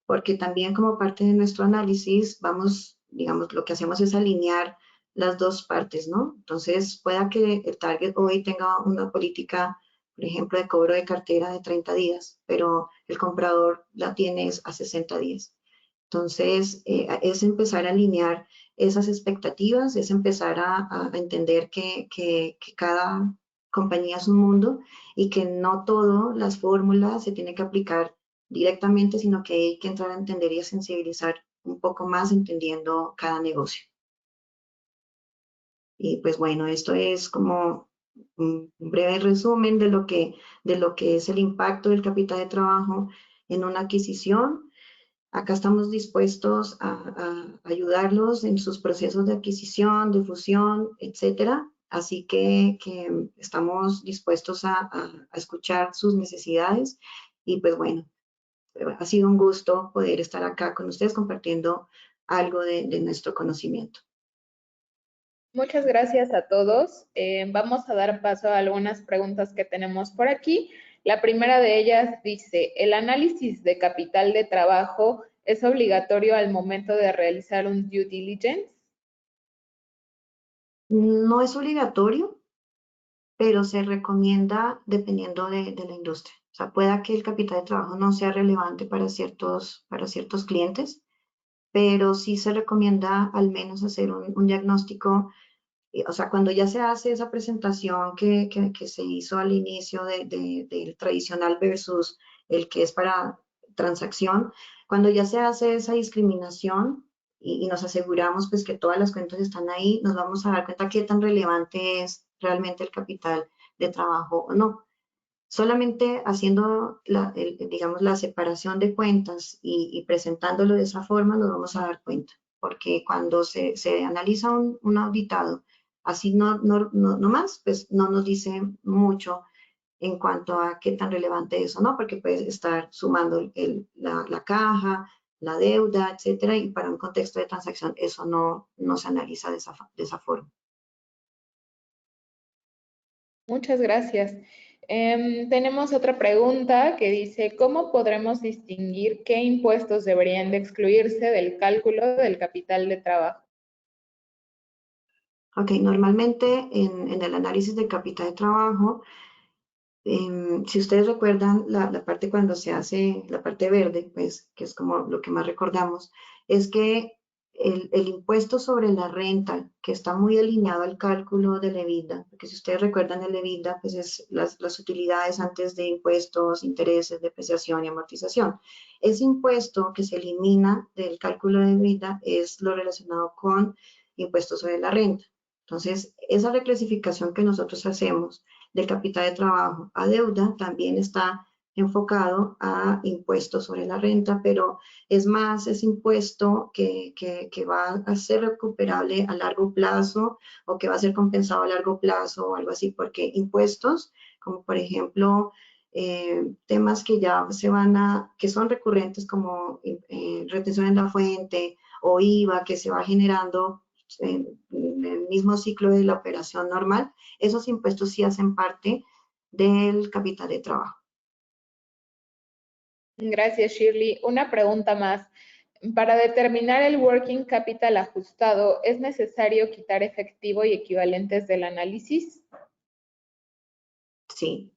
Porque también como parte de nuestro análisis vamos, digamos, lo que hacemos es alinear las dos partes, ¿no? Entonces, pueda que el target hoy tenga una política, por ejemplo, de cobro de cartera de 30 días, pero el comprador la tiene a 60 días. Entonces, es empezar a alinear esas expectativas, es empezar a entender que cada compañía es un mundo y que no todas las fórmulas se tienen que aplicar directamente, sino que hay que entrar a entender y a sensibilizar un poco más entendiendo cada negocio. Y pues bueno, esto es como un breve resumen de lo que es el impacto del capital de trabajo en una adquisición. Acá estamos dispuestos a ayudarlos en sus procesos de adquisición, de fusión, etcétera. Así que estamos dispuestos a escuchar sus necesidades. Y pues bueno, ha sido un gusto poder estar acá con ustedes compartiendo algo de nuestro conocimiento. Muchas gracias a todos. Vamos a dar paso a algunas preguntas que tenemos por aquí. La primera de ellas dice, ¿el análisis de capital de trabajo es obligatorio al momento de realizar un due diligence? No es obligatorio, pero se recomienda dependiendo de la industria. O sea, pueda que el capital de trabajo no sea relevante para ciertos clientes, pero sí se recomienda al menos hacer un diagnóstico. O sea, cuando ya se hace esa presentación que se hizo al inicio del tradicional versus el que es para transacción, cuando ya se hace esa discriminación y nos aseguramos pues que todas las cuentas están ahí, nos vamos a dar cuenta qué tan relevante es realmente el capital de trabajo o no. Solamente haciendo, digamos, la separación de cuentas y presentándolo de esa forma nos vamos a dar cuenta, porque cuando se analiza un auditado, así no más, pues no nos dice mucho en cuanto a qué tan relevante es o no, porque puedes estar sumando la caja, la deuda, etcétera, y para un contexto de transacción eso no se analiza de esa forma. Muchas gracias. Tenemos otra pregunta que dice, ¿cómo podremos distinguir qué impuestos deberían de excluirse del cálculo del capital de trabajo? Ok, normalmente en el análisis de capital de trabajo, si ustedes recuerdan la parte cuando se hace la parte verde, pues que es como lo que más recordamos, es que el impuesto sobre la renta, que está muy alineado al cálculo del EBITDA, porque si ustedes recuerdan el EBITDA, pues es las utilidades antes de impuestos, intereses, depreciación y amortización. Ese impuesto que se elimina del cálculo de EBITDA es lo relacionado con impuestos sobre la renta. Entonces, esa reclasificación que nosotros hacemos del capital de trabajo a deuda también está enfocado a impuestos sobre la renta, pero es más ese impuesto que va a ser recuperable a largo plazo o que va a ser compensado a largo plazo o algo así, porque impuestos, como por ejemplo temas que ya que son recurrentes como retención en la fuente o IVA que se va generando en el mismo ciclo de la operación normal, esos impuestos sí hacen parte del capital de trabajo. Gracias, Shirley. Una pregunta más. Para determinar el working capital ajustado, ¿es necesario quitar efectivo y equivalentes del análisis? Sí.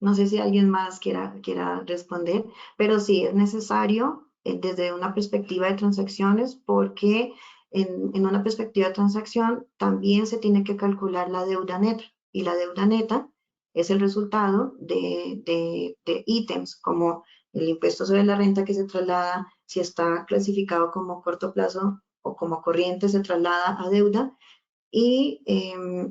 No sé si alguien más quiera responder, pero sí es necesario desde una perspectiva de transacciones, porque en una perspectiva de transacción también se tiene que calcular la deuda neta, y la deuda neta es el resultado de ítems como el impuesto sobre la renta que se traslada, si está clasificado como corto plazo o como corriente, se traslada a deuda, y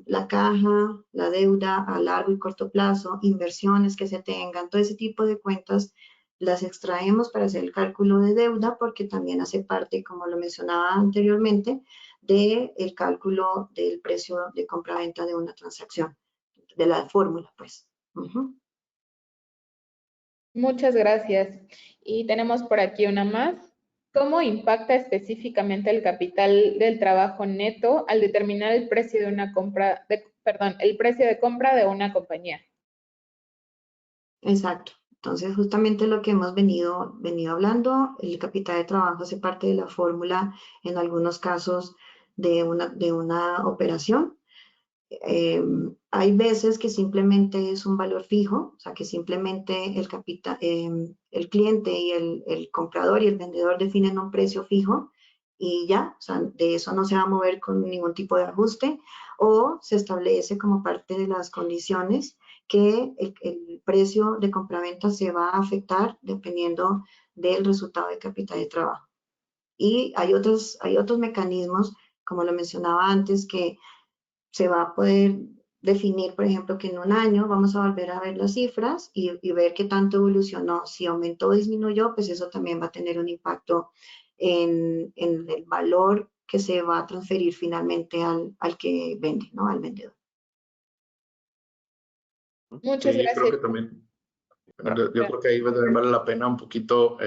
la caja, la deuda a largo y corto plazo, inversiones que se tengan, todo ese tipo de cuentas las extraemos para hacer el cálculo de deuda, porque también hace parte, como lo mencionaba anteriormente, del cálculo del precio de compra-venta de una transacción, de la fórmula, pues. Muchas gracias. Y tenemos por aquí una más. ¿Cómo impacta específicamente el capital del trabajo neto al determinar el precio de una compra, el precio de compra de una compañía? Exacto. Entonces, justamente lo que hemos venido hablando, el capital de trabajo hace parte de la fórmula en algunos casos de una operación. Hay veces que simplemente es un valor fijo, o sea, que simplemente el cliente y el comprador y el vendedor definen un precio fijo y ya, o sea, de eso no se va a mover con ningún tipo de ajuste, o se establece como parte de las condiciones que el precio de compraventa se va a afectar dependiendo del resultado de capital de trabajo. Y hay otros mecanismos, como lo mencionaba antes, que se va a poder definir, por ejemplo, que en un año vamos a volver a ver las cifras y ver qué tanto evolucionó. Si aumentó o disminuyó, pues eso también va a tener un impacto en el valor que se va a transferir finalmente al que vende, ¿no? Al vendedor. Muchas Sí, yo creo gracias. que también, yo creo que ahí también vale la pena un poquito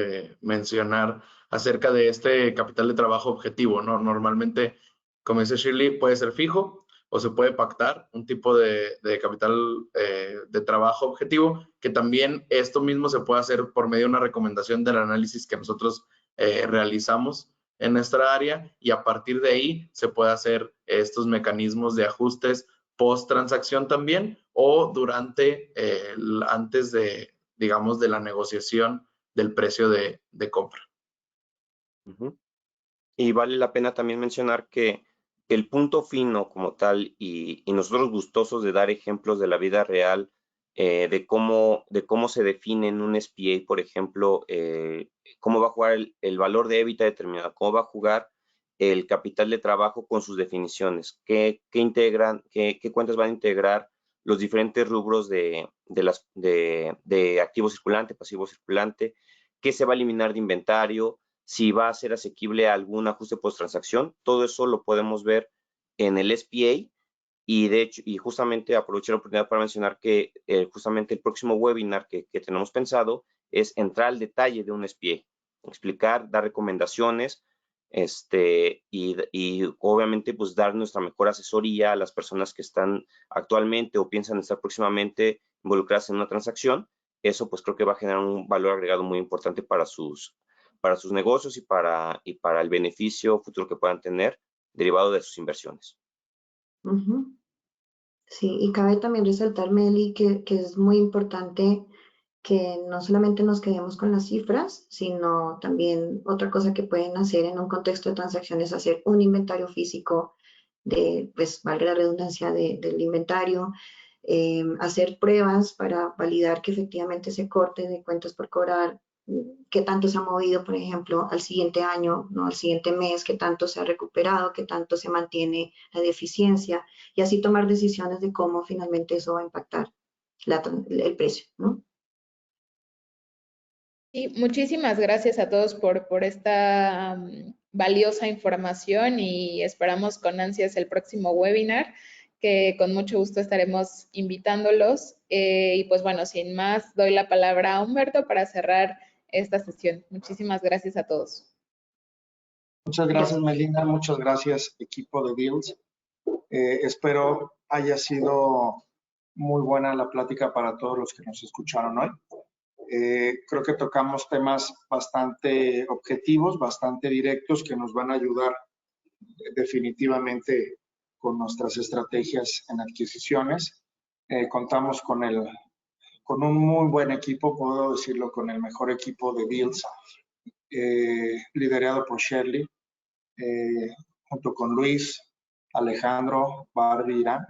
mencionar acerca de este capital de trabajo objetivo, ¿no? Normalmente, como dice Shirley, puede ser fijo o se puede pactar un tipo de capital de trabajo objetivo, que también esto mismo se puede hacer por medio de una recomendación del análisis que nosotros realizamos en nuestra área, y a partir de ahí se puede hacer estos mecanismos de ajustes post transacción también, o durante, antes de, digamos, de la negociación del precio de compra. Y vale la pena también mencionar que el punto fino como tal, y nosotros gustosos de dar ejemplos de la vida real, de cómo se define en un SPA, por ejemplo, cómo va a jugar el valor de EBITDA determinado, cómo va a jugar el capital de trabajo con sus definiciones, qué cuentas van a integrar los diferentes rubros de activo circulante, pasivo circulante, qué se va a eliminar de inventario, si va a ser asequible a algún ajuste post-transacción. Todo eso lo podemos ver en el SPA, y de hecho, y justamente aproveché la oportunidad para mencionar que justamente el próximo webinar que tenemos pensado es entrar al detalle de un SPA, explicar, dar recomendaciones, y obviamente pues dar nuestra mejor asesoría a las personas que están actualmente o piensan estar próximamente involucradas en una transacción. Eso pues creo que va a generar un valor agregado muy importante para sus negocios y para el beneficio futuro que puedan tener derivado de sus inversiones. Sí, y cabe también resaltar, Meli, que es muy importante que no solamente nos quedemos con las cifras, sino también otra cosa que pueden hacer en un contexto de transacciones, hacer un inventario físico de, pues, valga la redundancia, del inventario, hacer pruebas para validar que efectivamente ese corte de cuentas por cobrar, qué tanto se ha movido, por ejemplo, al siguiente año, ¿no? Al siguiente mes, qué tanto se ha recuperado, qué tanto se mantiene la deficiencia, y así tomar decisiones de cómo finalmente eso va a impactar el precio, ¿no? Sí, muchísimas gracias a todos por esta valiosa información, y esperamos con ansias el próximo webinar, que con mucho gusto estaremos invitándolos. Y pues bueno, sin más, doy la palabra a Humberto para cerrar esta sesión. Muchísimas gracias a todos. Muchas gracias, Melina. Muchas gracias, equipo de Deals. Espero haya sido muy buena la plática para todos los que nos escucharon hoy. Creo que tocamos temas bastante objetivos, bastante directos, que nos van a ayudar definitivamente con nuestras estrategias en adquisiciones. Contamos con un muy buen equipo, puedo decirlo, con el mejor equipo de deals, liderado por Shirley, junto con Luis, Alejandro, Barbie, Irán.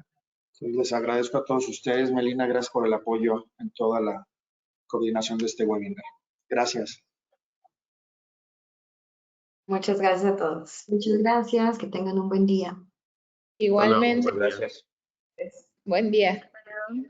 Entonces, les agradezco a todos ustedes. Melina, gracias por el apoyo en toda la coordinación de este webinar. Gracias. Muchas gracias a todos. Muchas gracias, que tengan un buen día. Igualmente, Hasta luego. Gracias. buen día. Bueno.